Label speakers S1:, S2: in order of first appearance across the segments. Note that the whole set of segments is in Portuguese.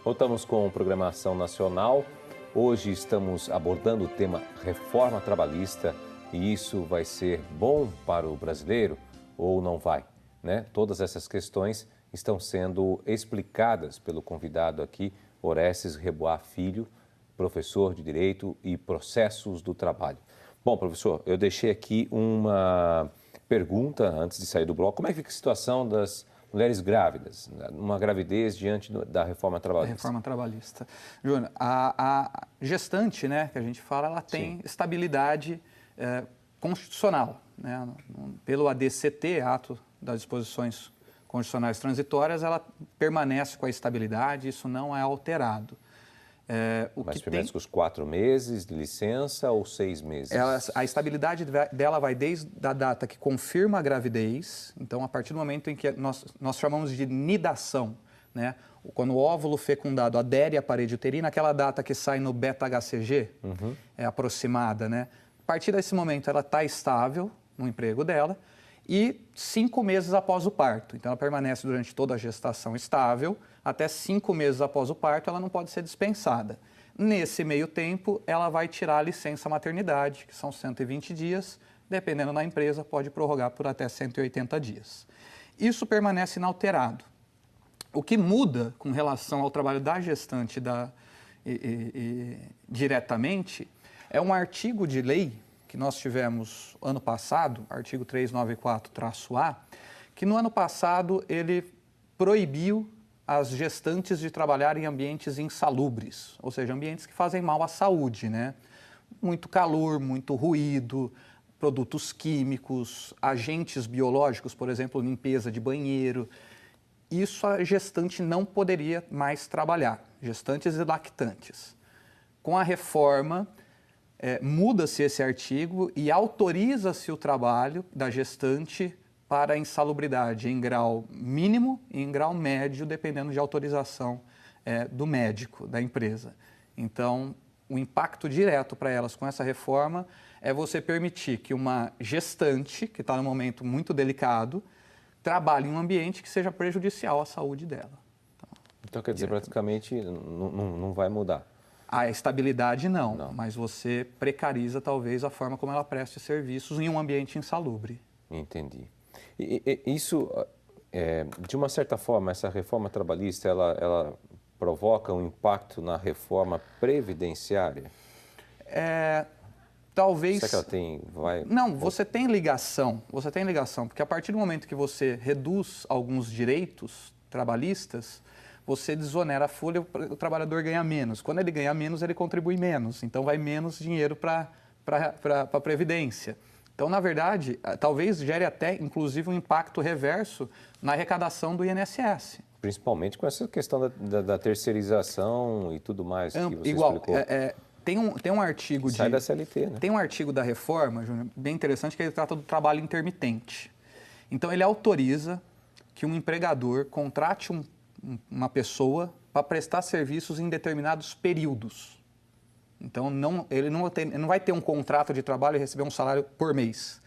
S1: Voltamos com programação nacional. Hoje estamos abordando o tema reforma trabalhista e isso vai ser bom para o brasileiro ou não vai, né? Todas essas questões estão sendo explicadas pelo convidado aqui, Orestes Reboá Filho, professor de Direito e Processos do Trabalho. Bom, professor, eu deixei aqui uma pergunta antes de sair do bloco. Como é que fica a situação das mulheres grávidas, uma gravidez diante da reforma trabalhista?
S2: Reforma trabalhista. Júnior, a gestante, né, que a gente fala, ela tem estabilidade constitucional, né? Pelo ADCT, Ato das Disposições Constitucionais Transitórias, ela permanece com a estabilidade, isso não é alterado.
S1: Mas permanece com os 4 meses de licença ou 6 meses?
S2: A estabilidade dela vai desde a data que confirma a gravidez, então a partir do momento em que nós chamamos de nidação, né? Quando o óvulo fecundado adere à parede uterina, aquela data que sai no beta-HCG, é aproximada, né? A partir desse momento ela está estável no emprego dela e 5 meses após o parto. Então ela permanece durante toda a gestação estável, até 5 meses após o parto ela não pode ser dispensada. Nesse meio tempo, ela vai tirar a licença maternidade, que são 120 dias, dependendo da empresa, pode prorrogar por até 180 dias. Isso permanece inalterado. O que muda com relação ao trabalho da gestante diretamente é um artigo de lei que nós tivemos ano passado, artigo 394-A, que no ano passado ele proibiu as gestantes de trabalhar em ambientes insalubres, ou seja, ambientes que fazem mal à saúde, né? Muito calor, muito ruído, produtos químicos, agentes biológicos, por exemplo, limpeza de banheiro. Isso a gestante não poderia mais trabalhar, gestantes e lactantes. Com a reforma, muda-se esse artigo e autoriza-se o trabalho da gestante para a insalubridade em grau mínimo e em grau médio, dependendo de autorização do médico, da empresa. Então, o impacto direto para elas com essa reforma é você permitir que uma gestante, que está num momento muito delicado, trabalhe em um ambiente que seja prejudicial à saúde dela.
S1: Então quer dizer, praticamente não vai mudar?
S2: A estabilidade não, mas você precariza talvez a forma como ela presta serviços em um ambiente insalubre.
S1: Entendi. Isso, de uma certa forma, essa reforma trabalhista, ela provoca um impacto na reforma previdenciária?
S2: Talvez...
S1: Será que ela tem...
S2: Não, você tem ligação, porque a partir do momento que você reduz alguns direitos trabalhistas, você desonera a folha, o trabalhador ganha menos. Quando ele ganha menos, ele contribui menos, então vai menos dinheiro para a Previdência. Então, na verdade, talvez gere até, inclusive, um impacto reverso na arrecadação do INSS.
S1: Principalmente com essa questão da terceirização e tudo mais que você explicou.
S2: Tem um artigo
S1: Sai da CLT, né?
S2: Tem um artigo da reforma, Júnior, bem interessante, que ele trata do trabalho intermitente. Então, ele autoriza que um empregador contrate uma pessoa para prestar serviços em determinados períodos. Então, ele não vai ter um contrato de trabalho e receber um salário por mês.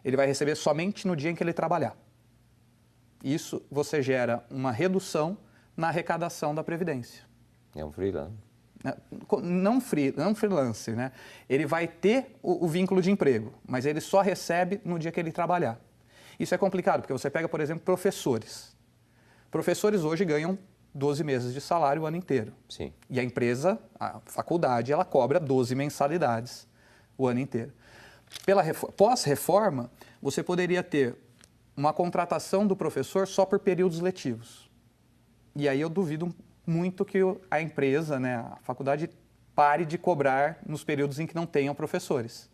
S2: Ele vai receber somente no dia em que ele trabalhar. Isso você gera uma redução na arrecadação da Previdência.
S1: É um freelancer.
S2: Não freelancer, né? Ele vai ter o vínculo de emprego, mas ele só recebe no dia que ele trabalhar. Isso é complicado, porque você pega, por exemplo, professores. Professores hoje ganham 12 meses de salário o ano inteiro.
S1: Sim.
S2: E a empresa, a faculdade, ela cobra 12 mensalidades o ano inteiro. Pós-reforma, você poderia ter uma contratação do professor só por períodos letivos. E aí eu duvido muito que a empresa, né, a faculdade, pare de cobrar nos períodos em que não tenham professores.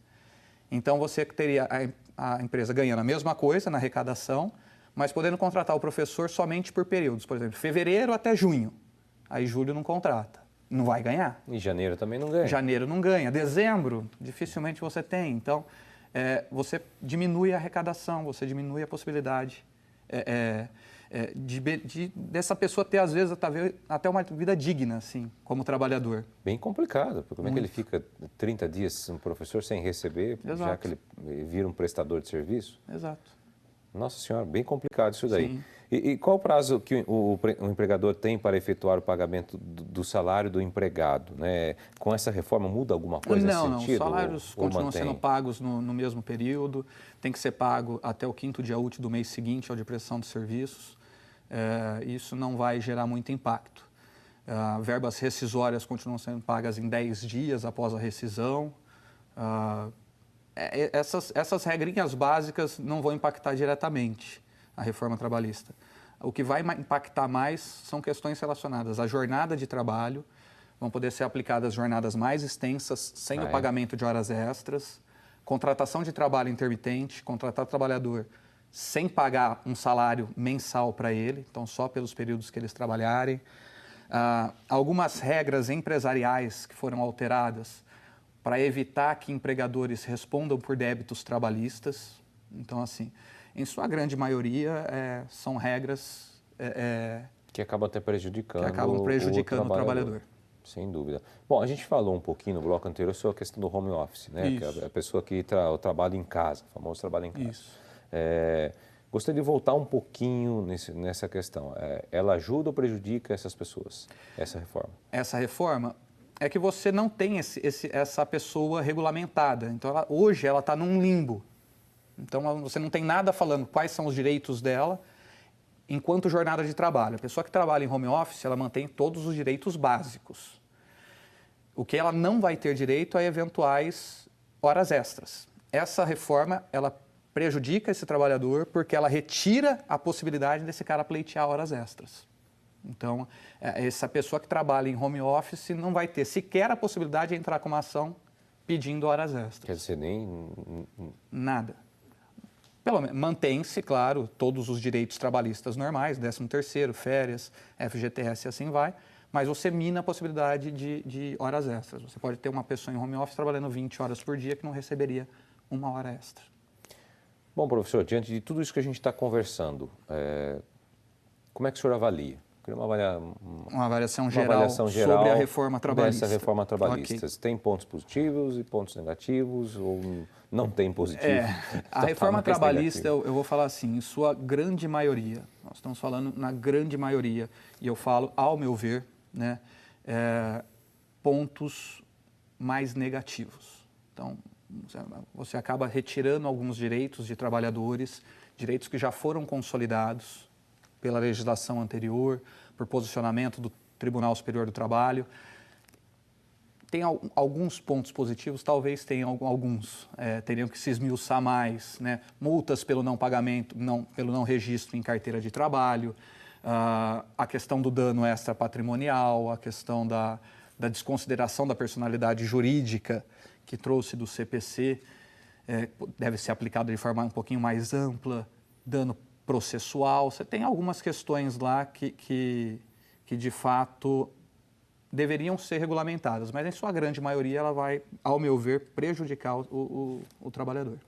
S2: Então você teria a empresa ganhando a mesma coisa na arrecadação, mas podendo contratar o professor somente por períodos. Por exemplo, fevereiro até junho. Aí julho não contrata. Não vai ganhar.
S1: E janeiro também não ganha.
S2: Janeiro não ganha. Dezembro, dificilmente você tem. Então, você diminui a arrecadação, você diminui a possibilidade dessa pessoa ter, às vezes, até uma vida digna, assim, como trabalhador.
S1: Bem complicado, porque como é que ele fica 30 dias um professor sem receber,
S2: Exato.
S1: Já que ele vira um prestador de serviço?
S2: Exato.
S1: Nossa Senhora, bem complicado isso daí.
S2: Sim.
S1: E qual o prazo que o empregador tem para efetuar o pagamento do salário do empregado, né? Com essa reforma muda alguma coisa nesse sentido?
S2: Não, os salários continuam sendo pagos no mesmo período, tem que ser pago até o 5º dia útil do mês seguinte ao de prestação de serviços. Isso não vai gerar muito impacto. Verbas rescisórias continuam sendo pagas em 10 dias após a rescisão. Essas regrinhas básicas não vão impactar diretamente a reforma trabalhista. O que vai impactar mais são questões relacionadas à jornada de trabalho. Vão poder ser aplicadas jornadas mais extensas, sem o pagamento de horas extras, contratação de trabalho intermitente, contratar trabalhador sem pagar um salário mensal para ele, então só pelos períodos que eles trabalharem. Algumas regras empresariais que foram alteradas para evitar que empregadores respondam por débitos trabalhistas. Então, assim, em sua grande maioria, são regras
S1: que acabam até prejudicando,
S2: o trabalhador.
S1: Sem dúvida. Bom, a gente falou um pouquinho no bloco anterior sobre a questão do home office, né?
S2: Isso.
S1: Que é a pessoa que trabalha em casa, o famoso trabalho em casa.
S2: Isso.
S1: Gostaria de voltar um pouquinho nessa questão. Ela ajuda ou prejudica essas pessoas, essa reforma?
S2: Essa reforma é que você não tem essa pessoa regulamentada. Então, hoje ela está num limbo. Então, você não tem nada falando quais são os direitos dela enquanto jornada de trabalho. A pessoa que trabalha em home office, ela mantém todos os direitos básicos. O que ela não vai ter direito é eventuais horas extras. Essa reforma, ela prejudica esse trabalhador porque ela retira a possibilidade desse cara pleitear horas extras. Então, essa pessoa que trabalha em home office não vai ter sequer a possibilidade de entrar com uma ação pedindo horas extras.
S1: Quer dizer, nem...
S2: Nada. Pelo menos, mantém-se, claro, todos os direitos trabalhistas normais, 13º, férias, FGTS e assim vai, mas você mina a possibilidade de horas extras. Você pode ter uma pessoa em home office trabalhando 20 horas por dia que não receberia uma hora extra.
S1: Bom, professor, diante de tudo isso que a gente está conversando, como é que o senhor avalia? Queria
S2: uma avaliação geral sobre a reforma trabalhista.
S1: Dessa reforma trabalhista. Okay. Tem pontos positivos e pontos negativos ou não tem positivo?
S2: A reforma trabalhista, eu vou falar assim, em sua grande maioria, nós estamos falando na grande maioria, e eu falo, ao meu ver, né, pontos mais negativos. Então, você acaba retirando alguns direitos de trabalhadores, direitos que já foram consolidados pela legislação anterior, por posicionamento do Tribunal Superior do Trabalho. Tem alguns pontos positivos, talvez tenham alguns, teriam que se esmiuçar mais, né? Multas pelo não pagamento, pelo não registro em carteira de trabalho, a questão do dano extrapatrimonial, a questão da desconsideração da personalidade jurídica que trouxe do CPC, deve ser aplicado de forma um pouquinho mais ampla, dano processual. Você tem algumas questões lá que de fato deveriam ser regulamentadas, mas em sua grande maioria ela vai, ao meu ver, prejudicar o trabalhador.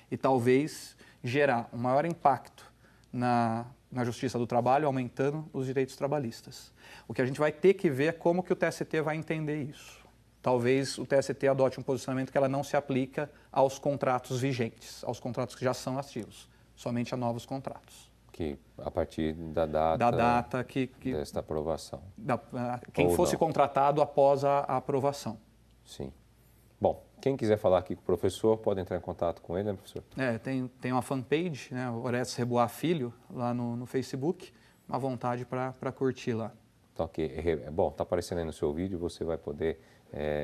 S2: E talvez gerar um maior impacto na Justiça do Trabalho, aumentando os direitos trabalhistas. O que a gente vai ter que ver é como que o TST vai entender isso. Talvez o TST adote um posicionamento que ela não se aplica aos contratos vigentes, aos contratos que já são ativos, somente a novos contratos.
S1: Que a partir da data, desta aprovação.
S2: Quem fosse contratado após a aprovação.
S1: Sim. Bom, quem quiser falar aqui com o professor, pode entrar em contato com ele, né, professor?
S2: Tem uma fanpage, né, Orestes Reboa Filho, lá no Facebook, à vontade para curtir lá.
S1: Tá, ok. Bom, está aparecendo aí no seu vídeo, você vai poder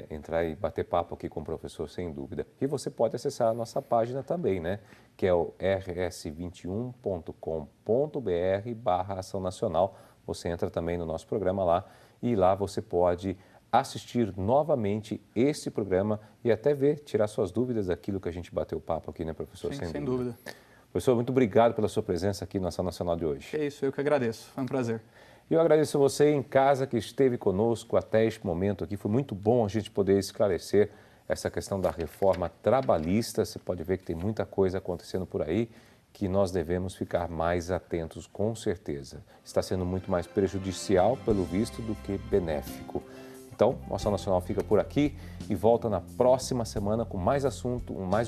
S1: entrar e bater papo aqui com o professor, sem dúvida. E você pode acessar a nossa página também, né? Que é o rs21.com.br/Ação Nacional. Você entra também no nosso programa lá e lá você pode assistir novamente esse programa e até tirar suas dúvidas daquilo que a gente bateu papo aqui, né, professor?
S2: Sim, sem dúvida.
S1: Professor, muito obrigado pela sua presença aqui na Ação Nacional de hoje.
S2: É isso, eu que agradeço. Foi um prazer.
S1: E eu agradeço a você em casa que esteve conosco até este momento aqui. Foi muito bom a gente poder esclarecer essa questão da reforma trabalhista. Você pode ver que tem muita coisa acontecendo por aí que nós devemos ficar mais atentos, com certeza. Está sendo muito mais prejudicial, pelo visto, do que benéfico. Então, a Ação Nacional fica por aqui e volta na próxima semana com mais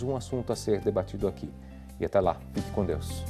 S1: um assunto a ser debatido aqui. E até lá, fique com Deus.